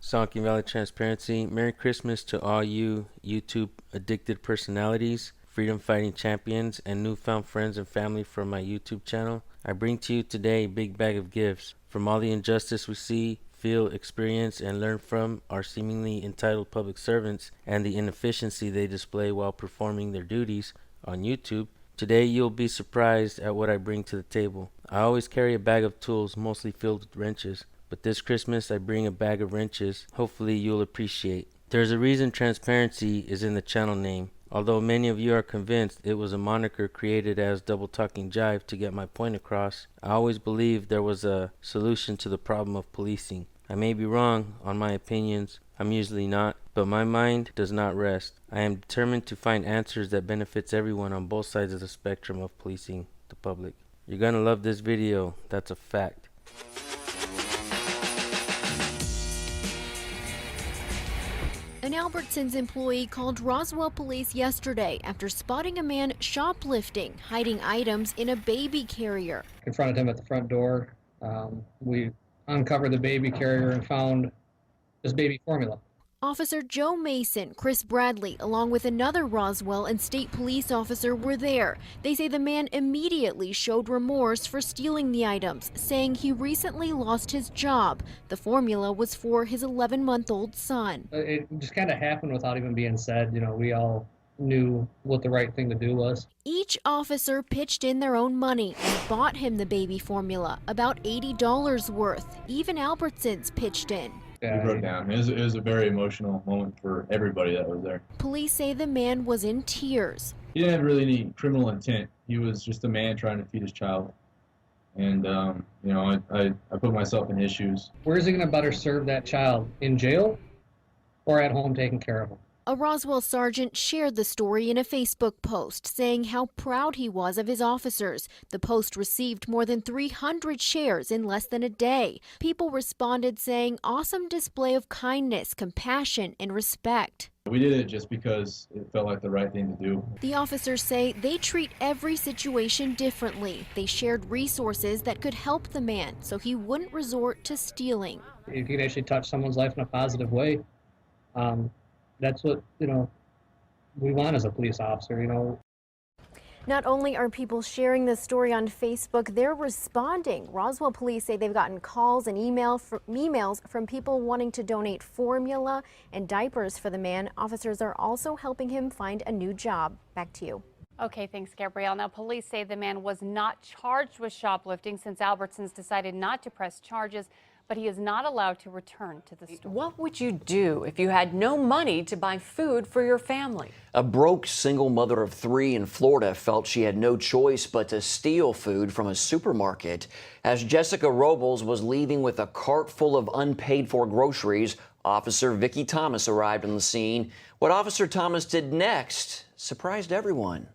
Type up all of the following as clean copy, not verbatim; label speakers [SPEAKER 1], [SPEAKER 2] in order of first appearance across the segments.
[SPEAKER 1] Sonky Valley Transparency. Merry Christmas to all you YouTube addicted personalities, freedom fighting champions, and newfound friends and family from my YouTube channel. I bring to you today a big bag of gifts. From all the injustice we see, feel, experience, and learn from our seemingly entitled public servants and the inefficiency they display while performing their duties on YouTube, today you'll be surprised at what I bring to the table. I always carry a bag of tools, mostly filled with wrenches. But this Christmas, I bring a bag of wrenches. Hopefully you'll appreciate. There's a reason transparency is in the channel name. Although many of you are convinced it was a moniker created as double talking jive to get my point across, I always believed there was a solution to the problem of policing. I may be wrong on my opinions. I'm usually not, but my mind does not rest. I am determined to find answers that benefits everyone on both sides of the spectrum of policing the public. You're gonna love this video. That's a fact.
[SPEAKER 2] An Albertsons employee called Roswell police yesterday after spotting a man shoplifting, hiding items in a baby carrier.
[SPEAKER 3] Confronted him at the front door. We uncovered the baby carrier and found this baby formula.
[SPEAKER 2] Officer Joe Mason, Chris Bradley, along with another Roswell and state police officer were there. They say the man immediately showed remorse for stealing the items, saying he recently lost his job. The formula was for his 11-month-old son.
[SPEAKER 3] It just kind of happened without even being said. You know, we all knew what the right thing to do was.
[SPEAKER 2] Each officer pitched in their own money and bought him the baby formula, about $80 worth. Even Albertsons pitched in.
[SPEAKER 4] Yeah, he broke down. It was a very emotional moment for everybody that was there.
[SPEAKER 2] Police say the man was in tears.
[SPEAKER 4] He didn't have really any criminal intent. He was just a man trying to feed his child. And, you know, I put myself in his shoes.
[SPEAKER 3] Where is he going to better serve that child? In jail or at home taking care of him?
[SPEAKER 2] A Roswell sergeant shared the story in a Facebook post, saying how proud he was of his officers. The post received more than 300 shares in less than a day. People responded saying, awesome display of kindness, compassion, and respect.
[SPEAKER 4] We did it just because it felt like the right thing to do.
[SPEAKER 2] The officers say they treat every situation differently. They shared resources that could help the man so he wouldn't resort to stealing.
[SPEAKER 3] You can actually touch someone's life in a positive way. That's what, you know, we want as a police officer, you know.
[SPEAKER 2] Not only are people sharing this story on Facebook, they're responding. Roswell police say they've gotten calls and emails from people wanting to donate formula and diapers for the man. Officers are also helping him find a new job. Back to you.
[SPEAKER 5] Okay, thanks, Gabrielle. Now, police say the man was not charged with shoplifting since Albertsons decided not to press charges, but he is not allowed to return to the store.
[SPEAKER 6] What would you do if you had no money to buy food for your family?
[SPEAKER 7] A broke single mother of 3 in Florida felt she had no choice but to steal food from a supermarket. As Jessica Robles was leaving with a cart full of unpaid-for groceries, Officer Vicki Thomas arrived on the scene. What Officer Thomas did next surprised everyone.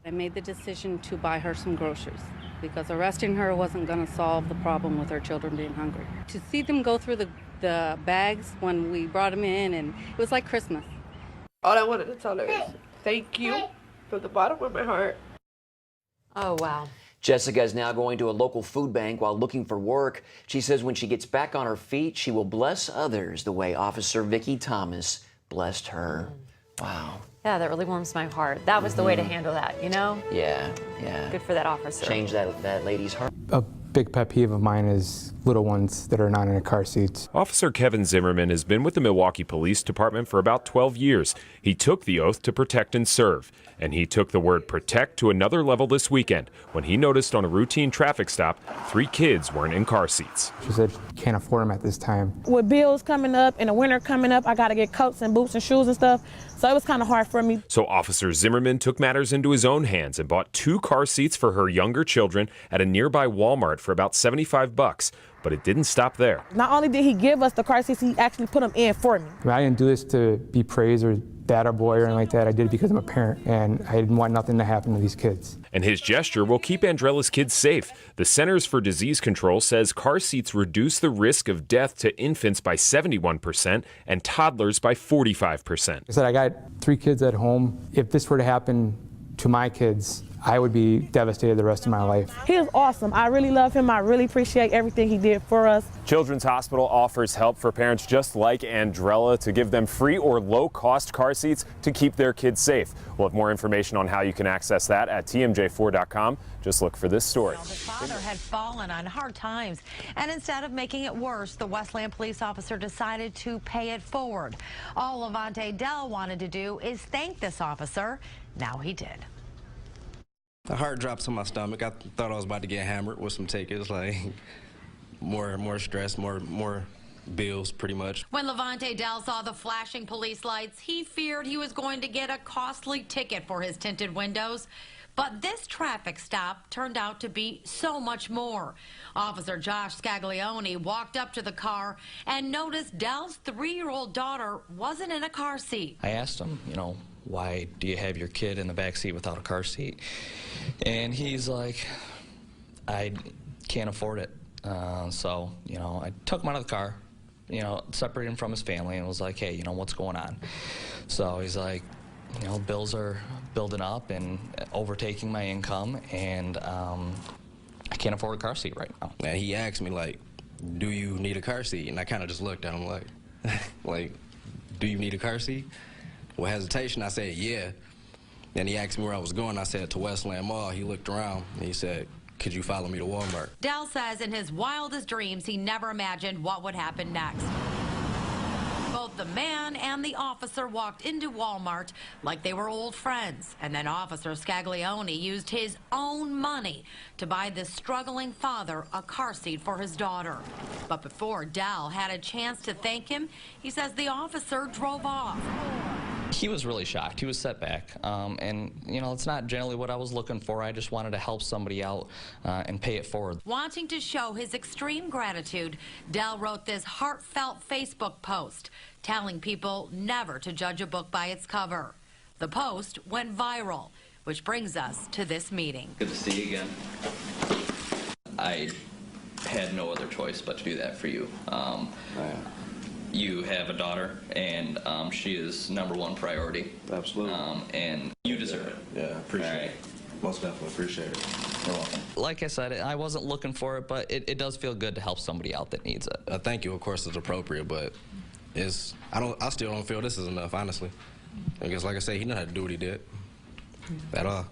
[SPEAKER 8] I made the decision to buy her some groceries, because arresting her wasn't going to solve the problem with her children being hungry. To see them go through the bags when we brought them in, and it was like Christmas.
[SPEAKER 9] All I wanted to tell her is thank you from the bottom of my heart.
[SPEAKER 6] Oh, wow.
[SPEAKER 7] Jessica is now going to a local food bank while looking for work. She says when she gets back on her feet, she will bless others the way Officer Vicki Thomas blessed her. Wow.
[SPEAKER 6] Yeah, that really warms my heart. That was the way to handle that, you know?
[SPEAKER 7] Yeah, yeah.
[SPEAKER 6] Good for that officer.
[SPEAKER 7] Change that lady's heart.
[SPEAKER 10] A big pet peeve of mine is little ones that are not in a car seats.
[SPEAKER 11] Officer Kevin Zimmerman has been with the Milwaukee Police Department for about 12 years. He took the oath to protect and serve, and he took the word protect to another level this weekend when he noticed on a routine traffic stop 3 kids weren't in car seats.
[SPEAKER 10] She said she can't afford them at this time.
[SPEAKER 9] With bills coming up and the winter coming up, I got to get coats and boots and shoes and stuff, so it was kind of hard for me.
[SPEAKER 11] So Officer Zimmerman took matters into his own hands and bought 2 car seats for her younger children at a nearby Walmart for about $75. But it didn't stop there.
[SPEAKER 9] Not only did he give us the car seats, he actually put them in for me.
[SPEAKER 10] I didn't do this to be praised or dad or boy or anything like that. I did it because I'm a parent, and I didn't want nothing to happen to these kids.
[SPEAKER 11] And his gesture will keep Andrella's kids safe. The Centers for Disease Control says car seats reduce the risk of death to infants by 71% and toddlers by 45%.
[SPEAKER 10] I said I got 3 kids at home. If this were to happen to my kids, I would be devastated the rest of my life.
[SPEAKER 9] He was awesome. I really love him. I really appreciate everything he did for us.
[SPEAKER 11] Children's Hospital offers help for parents just like Andrella to give them free or low-cost car seats to keep their kids safe. We'll have more information on how you can access that at tmj4.com. Just look for this story.
[SPEAKER 12] His father had fallen on hard times, and instead of making it worse, the Westland police officer decided to pay it forward. All Levante Dell wanted to do is thank this officer. Now he did.
[SPEAKER 13] The heart dropped to my stomach. I thought I was about to get hammered with some tickets, like more stress, more bills, pretty much.
[SPEAKER 12] When Levante Dell saw the flashing police lights, he feared he was going to get a costly ticket for his tinted windows. But this traffic stop turned out to be so much more. Officer Josh Scaglione walked up to the car and noticed Dell's 3-year-old daughter wasn't in a car seat.
[SPEAKER 14] I asked him, why do you have your kid in the back seat without a car seat? And he's like, I can't afford it. So, I took him out of the car, separated him from his family and was like, hey, what's going on? So he's like, bills are building up and overtaking my income, and I can't afford a car seat right now.
[SPEAKER 13] And he asked me, like, do you need a car seat? And I kind of just looked at him like, do you need a car seat? With hesitation, I said, yeah. Then he asked me where I was going. I said, to Westland Mall. He looked around and he said, could you follow me to Walmart?
[SPEAKER 12] Dell says in his wildest dreams, he never imagined what would happen next. Both the man and the officer walked into Walmart like they were old friends, and then Officer Scaglione used his own money to buy this struggling father a car seat for his daughter. But before Dell had a chance to thank him, he says the officer drove off.
[SPEAKER 14] He was really shocked. He was set back. And, it's not generally what I was looking for. I just wanted to help somebody out and pay it forward.
[SPEAKER 12] Wanting to show his extreme gratitude, Dell wrote this heartfelt Facebook post telling people never to judge a book by its cover. The post went viral, which brings us to this meeting.
[SPEAKER 14] Good to see you again. I had no other choice but to do that for you. You have a daughter, and she is #1 priority.
[SPEAKER 13] Absolutely.
[SPEAKER 14] And you deserve it.
[SPEAKER 13] Yeah, appreciate it. Most definitely appreciate it.
[SPEAKER 14] You're welcome. Like I said, I wasn't looking for it, but it does feel good to help somebody out that needs it.
[SPEAKER 13] Thank you, of course, is appropriate, but I still don't feel this is enough, honestly. Because like I said, he didn't have to do what he did at all.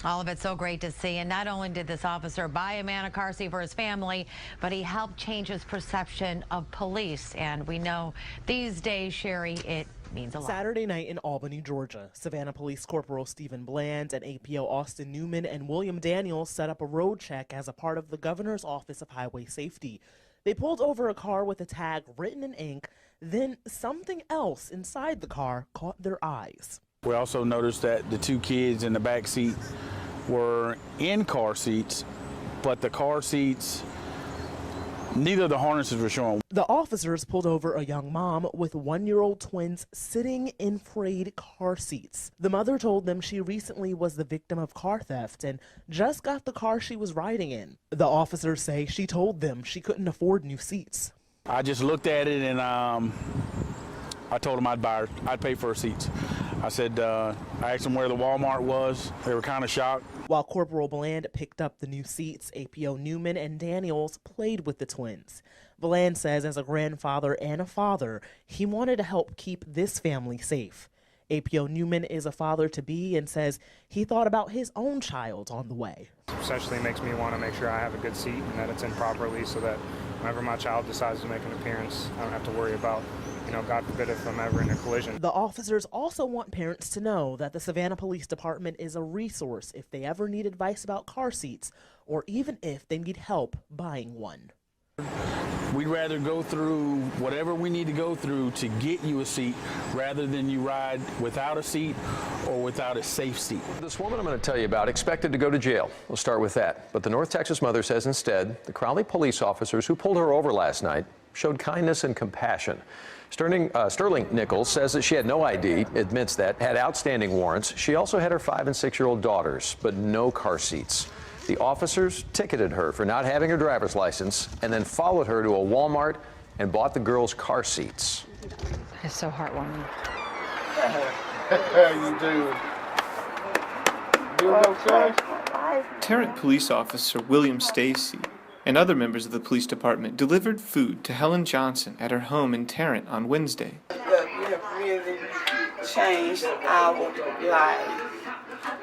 [SPEAKER 12] All of it so great to see. And not only did this officer buy a man a car seat for his family, but he helped change his perception of police. And we know these days, Sherry, it means a lot.
[SPEAKER 15] Saturday night in Albany, Georgia, Savannah Police Corporal Stephen Bland and APO Austin Newman and William Daniels set up a road check as a part of the Governor's Office of Highway Safety. They pulled over a car with a tag written in ink. Then something else inside the car caught their eyes.
[SPEAKER 16] We also noticed that the 2 kids in the back seat were in car seats, but the car seats, neither of the harnesses were showing.
[SPEAKER 15] The officers pulled over a young mom with 1-year-old twins sitting in frayed car seats. The mother told them she recently was the victim of car theft and just got the car she was riding in. The officers say she told them she couldn't afford new seats.
[SPEAKER 16] I just looked at it and I told them I'd pay for her seats. I said, I asked them where the Walmart was. They were kind of shocked.
[SPEAKER 15] While Corporal Bland picked up the new seats, APO Newman and Daniels played with the twins. Bland says as a grandfather and a father, he wanted to help keep this family safe. APO Newman is a father-to-be and says he thought about his own child on the way.
[SPEAKER 10] Essentially makes me want to make sure I have a good seat and that it's in properly so that whenever my child decides to make an appearance, I don't have to worry about, God forbid if I'm ever in a collision.
[SPEAKER 15] The officers also want parents to know that the Savannah Police Department is a resource if they ever need advice about car seats or even if they need help buying one.
[SPEAKER 16] We'd rather go through whatever we need to go through to get you a seat rather than you ride without a seat or without a safe seat.
[SPEAKER 17] This woman I'm going to tell you about expected to go to jail. We'll start with that. But the North Texas mother says instead, the Crowley police officers who pulled her over last night showed kindness and compassion. Sterling Nichols says that she had no ID, admits that, had outstanding warrants. She also had her 5- and 6-year-old daughters, but no car seats. The officers ticketed her for not having her driver's license and then followed her to a Walmart and bought the girls car seats.
[SPEAKER 18] It's so heartwarming.
[SPEAKER 16] How you doing?
[SPEAKER 18] Tarrant police officer William Stacy and other members of the police department delivered food to Helen Johnson at her home in Tarrant on Wednesday.
[SPEAKER 19] You have really changed our life.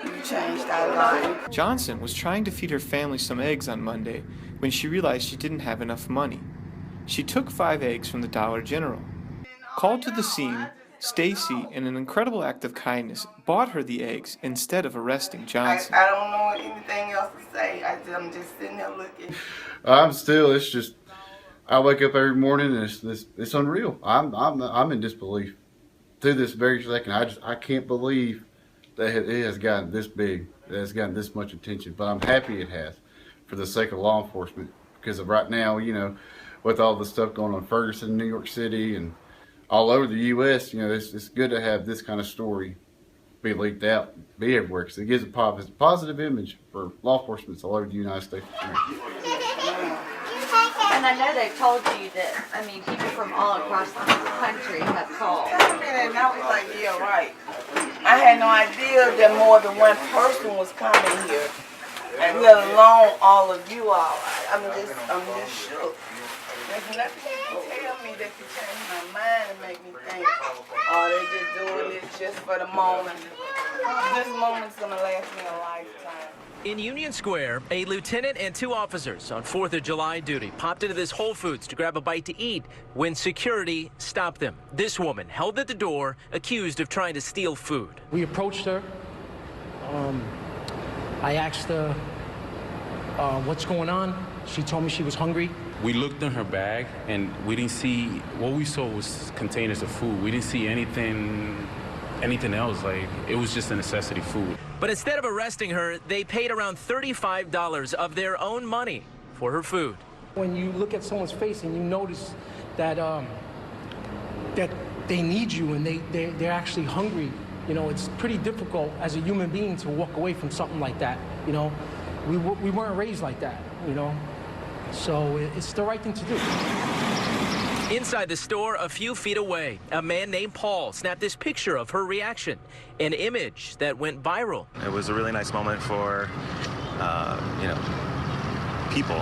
[SPEAKER 19] You changed our life.
[SPEAKER 18] Johnson was trying to feed her family some eggs on Monday when she realized she didn't have enough money. She took 5 eggs from the Dollar General. Called to the scene, Stacy, in an incredible act of kindness, bought her the eggs instead of arresting Johnson.
[SPEAKER 19] I don't know anything else to say. I'm just sitting there looking.
[SPEAKER 20] It's just, I wake up every morning and it's unreal. I'm in disbelief. To this very second, I can't believe that it has gotten this big, that it's gotten this much attention. But I'm happy it has, for the sake of law enforcement, because of right now, with all the stuff going on in Ferguson, New York City, and all over the U.S., it's good to have this kind of story be leaked out, be everywhere, because it gives a positive image for law enforcement all over the United States of America.
[SPEAKER 21] And I know they've told you that, people from all across the country have called.
[SPEAKER 19] And I was like, yeah, right. I had no idea that more than one person was coming here, and let alone all of you all. I'm just shook. There's nothing you can tell me that can change my mind and make me think, oh, they just doing it just for the moment. This moment's gonna last me a lifetime.
[SPEAKER 22] In Union Square, a lieutenant and 2 officers on 4th of July duty popped into this Whole Foods to grab a bite to eat when security stopped them. This woman held at the door, accused of trying to steal food.
[SPEAKER 23] We approached her. I asked her what's going on. She told me she was hungry.
[SPEAKER 24] We looked in her bag and we didn't see, what we saw was containers of food. We didn't see anything else. Like, it was just a necessity food.
[SPEAKER 22] But instead of arresting her, they paid around $35 of their own money for her food.
[SPEAKER 23] When you look at someone's face and you notice that that they need you and they're actually hungry, it's pretty difficult as a human being to walk away from something like that. We weren't raised like that, So it's the right thing to do.
[SPEAKER 22] Inside the store, a few feet away, a man named Paul snapped this picture of her reaction, an image that went viral.
[SPEAKER 25] It was a really nice moment for, people.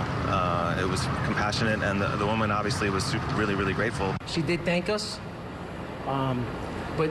[SPEAKER 25] It was compassionate, and the woman obviously was really, really grateful.
[SPEAKER 23] She did thank us, but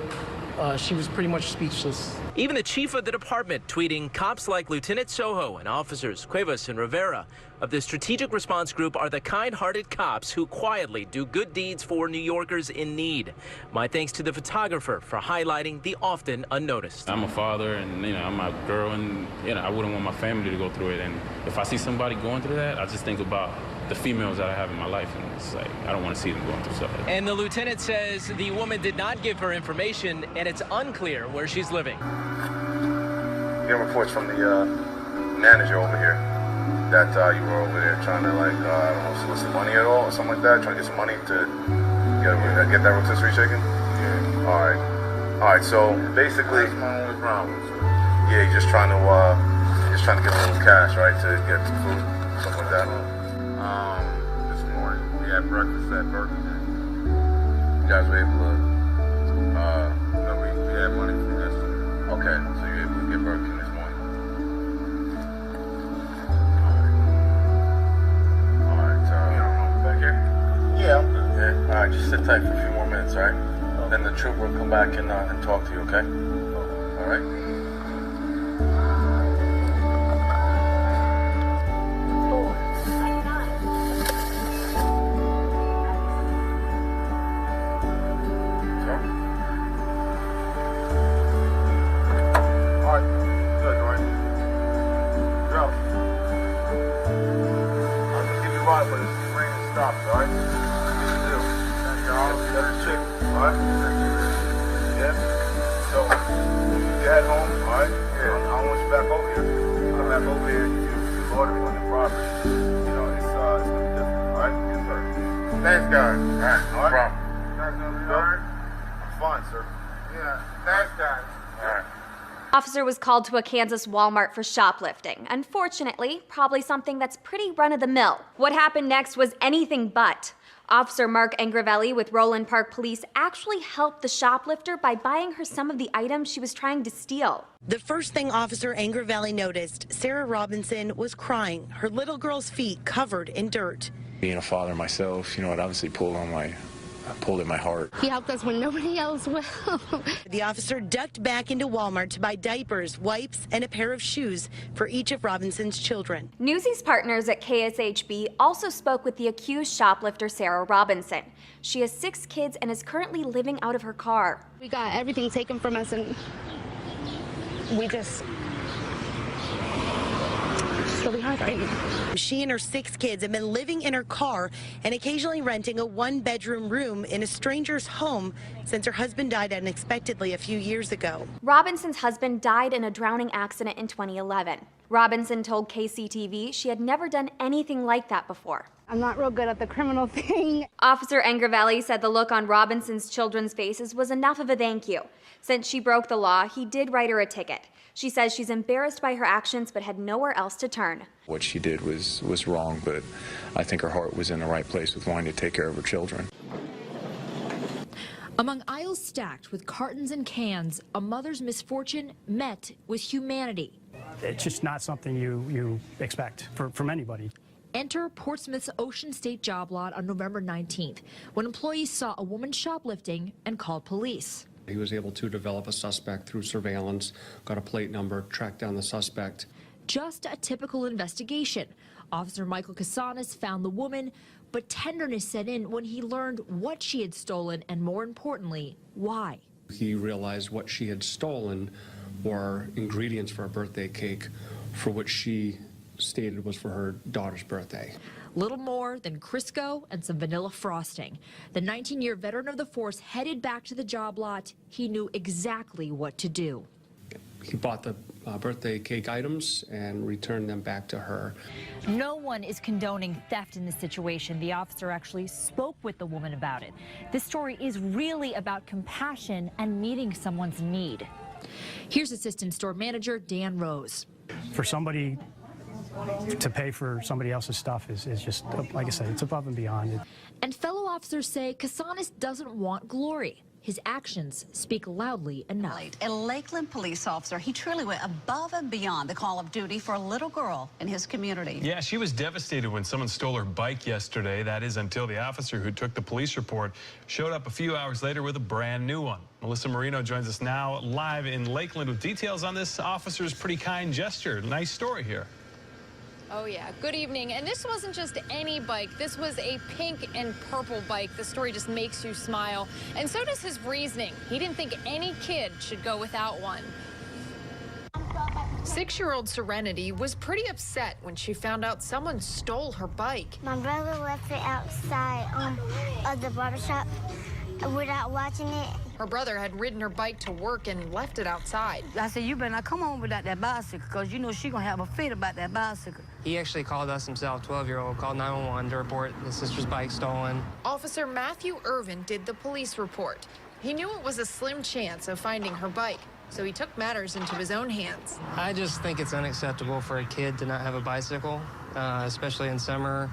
[SPEAKER 23] she was pretty much speechless.
[SPEAKER 22] Even the chief of the department tweeting, cops like Lieutenant Soho and officers Cuevas and Rivera of the Strategic Response Group are the kind-hearted cops who quietly do good deeds for New Yorkers in need. My thanks to the photographer for highlighting the often unnoticed.
[SPEAKER 24] I'm a father and, I'm a girl and, I wouldn't want my family to go through it. And if I see somebody going through that, I just think about the females that I have in my life, and it's like, I don't want to see them going through stuff like that.
[SPEAKER 22] And the lieutenant says the woman did not give her information, and it's unclear where she's living.
[SPEAKER 26] Getting reports from the manager over here that you were over there trying to, I don't know, solicit money at all or something like that, trying to get some money to get that rotisserie chicken? Yeah. All right. So basically, that's my only problem. Yeah, you're just trying to get a little cash, right, to get some food, something like that. This morning we had breakfast at Burger King. You guys were able to, we had money from yesterday. Okay, so you're able to get Burger King this morning. All right. Back here? Yeah. Yeah. All right, just sit tight for a few more minutes, all right? Okay. Then the trooper will come back and talk to you, okay? All right.
[SPEAKER 27] Officer was called to a Kansas Walmart for shoplifting. Unfortunately, probably something that's pretty run-of-the-mill. What happened next was anything but. Officer Mark Angrivelli with Roland Park Police actually helped the shoplifter by buying her some of the items she was trying to steal.
[SPEAKER 1] The first thing Officer Angrivelli noticed, Sarah Robinson was crying, her little girl's feet covered in dirt.
[SPEAKER 2] Being a father myself, it obviously pulled at my heart.
[SPEAKER 21] He helped us when nobody else will.
[SPEAKER 1] The officer ducked back into Walmart to buy diapers, wipes, and a pair of shoes for each of Robinson's children.
[SPEAKER 27] Newsy's partners at KSHB also spoke with the accused shoplifter, Sarah Robinson. She has 6 kids and is currently living out of her car.
[SPEAKER 21] We got everything taken from us, and we just... It's really hard right now.
[SPEAKER 1] She and her 6 kids have been living in her car and occasionally renting a 1-bedroom room in a stranger's home since her husband died unexpectedly a few years ago.
[SPEAKER 27] Robinson's husband died in a drowning accident in 2011. Robinson told KCTV she had never done anything like that before.
[SPEAKER 21] I'm not real good at the criminal thing.
[SPEAKER 27] Officer Angrivelli said the look on Robinson's children's faces was enough of a thank you. Since she broke the law, he did write her a ticket. She says she's embarrassed by her actions but had nowhere else to turn.
[SPEAKER 2] What she did was wrong, but I think her heart was in the right place with wanting to take care of her children.
[SPEAKER 3] Among aisles stacked with cartons and cans, a mother's misfortune met with humanity.
[SPEAKER 4] It's just not something you expect from anybody.
[SPEAKER 3] Enter Portsmouth's Ocean State job lot on November 19th, when employees saw a woman shoplifting and called police.
[SPEAKER 5] He was able to develop a suspect through surveillance, got a plate number, tracked down the suspect.
[SPEAKER 3] Just a typical investigation. Officer Michael Casanas found the woman, but tenderness set in when he learned what she had stolen and, more importantly, why.
[SPEAKER 5] He realized what she had stolen were ingredients for a birthday cake for which she stated was for her daughter's birthday.
[SPEAKER 3] Little more than Crisco and some vanilla frosting. The 19-year veteran of the force headed back to the job lot. He knew exactly what to do.
[SPEAKER 5] He bought the birthday cake items and returned them back to her.
[SPEAKER 3] No one is condoning theft in this situation. The officer actually spoke with the woman about it. This story is really about compassion and meeting someone's need. Here's Assistant Store Manager Dan Rose.
[SPEAKER 4] For somebody to pay for somebody else's stuff is just, like I said, it's above and beyond.
[SPEAKER 3] And fellow officers say Casanas doesn't want glory. His actions speak loudly enough.
[SPEAKER 6] A Lakeland police officer, he truly went above and beyond the call of duty for a little girl in his community.
[SPEAKER 8] Yeah, she was devastated when someone stole her bike yesterday. That is until the officer who took the police report showed up a few hours later with a brand new one. Melissa Marino joins us now live in Lakeland with details on this officer's pretty kind gesture. Nice story here.
[SPEAKER 28] Oh yeah, good evening. And this wasn't just any bike. This was a pink and purple bike. The story just makes you smile. And so does his reasoning. He didn't think any kid should go without one. 6-year-old Serenity was pretty upset when she found out someone stole her bike.
[SPEAKER 29] My brother left it outside of the barbershop without watching it.
[SPEAKER 28] Her brother had ridden her bike to work and left it outside.
[SPEAKER 30] I said, you better not come home without that bicycle, because you know she gonna have a fit about that bicycle.
[SPEAKER 31] He actually called us himself, 12-year-old, called 911 to report his sister's bike stolen.
[SPEAKER 28] Officer Matthew Irvin did the police report. He knew it was a slim chance of finding her bike, so he took matters into his own hands.
[SPEAKER 31] I just think it's unacceptable for a kid to not have a bicycle, especially in summer.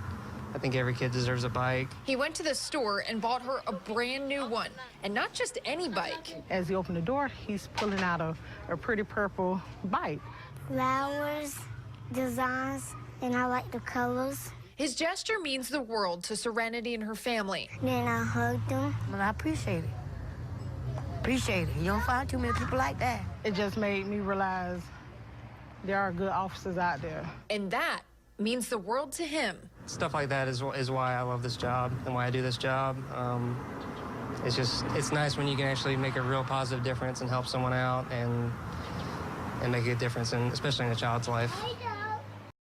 [SPEAKER 31] I think every kid deserves a bike.
[SPEAKER 28] He went to the store and bought her a brand new one, and not just any bike.
[SPEAKER 32] As he opened the door, he's pulling out a pretty purple bike.
[SPEAKER 29] Flowers, designs, and I like the colors.
[SPEAKER 28] His gesture means the world to Serenity and her family.
[SPEAKER 29] Then I hugged them.
[SPEAKER 30] And I appreciate it. Appreciate it. You don't find too many people like that.
[SPEAKER 32] It just made me realize there are good officers out there.
[SPEAKER 28] And that means the world to him.
[SPEAKER 31] Stuff like that is why I love this job and why I do this job. It's nice when you can actually make a real positive difference and help someone out and make a difference, especially in a child's life.